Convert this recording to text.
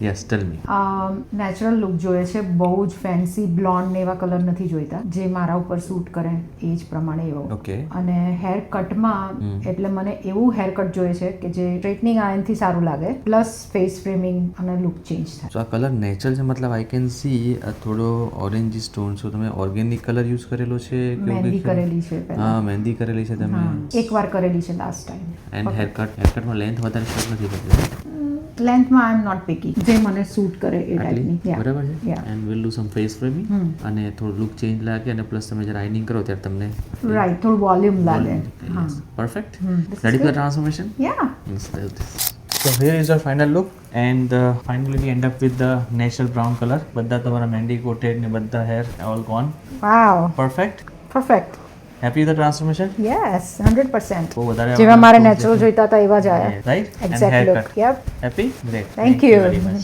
Yes ટેલ મી. Natural look જોઈએ છે, બહુ જ ફેન્સી બ્લોન્ડ ને એવા કલર નથી જોઈતા, જે મારા ઉપર સૂટ કરે એ જ પ્રમાણે એવો. ઓકે. અને હેર કટમાં એટલે મને એવું હેર કટ જોઈએ છે કે જે સ્ટ્રેટનિંગ આયનથી સારું લાગે, પ્લસ ફેસ ફ્રેમિંગ અને લુક ચેન્જ થાય. સો આ કલર નેચરલ છે, મતલબ આઈ કેન સી થોડો ઓરેન્જી સ્ટોન. સો તમે ઓર્ગેનિક કલર યુઝ કરેલો છે કે મહેંદી કરેલી છે પહેલા. હા મહેંદી કરેલી છે તમે. એકવાર કરેલી છે લાસ્ટ ટાઈમ. એન્ડ હેરકટમાં લેન્થ વધારે શોર્ટ નથી કરતી. લેન્થમાં આઈ એમ નોટ પિકી, જે મને સૂટ કરે એ ટાઈપની. બરાબર છે. And will do sum face framing અને થોડું લુક ચેન્જ લાગે અને પ્લસ તમે જ્યારે આઇનિંગ કરો ત્યારે તમને રાઈટ, થોડું વોલ્યુમ લાગે. હા, perfect. Ready for transformation? Yeah. So here is your final look and finally we end up with the natural brown color. બધા તમારા મહેંદી coated ને બધા hair all gone. Wow, Perfect. Perfect. Happy with the transformation? Yes, 100%. બહુ વધારે જેવા મારે natural જોઈતા હતા એવા જ આયા. right? And exact haircut. Look. Yup. Happy? Great. Thank you. very much.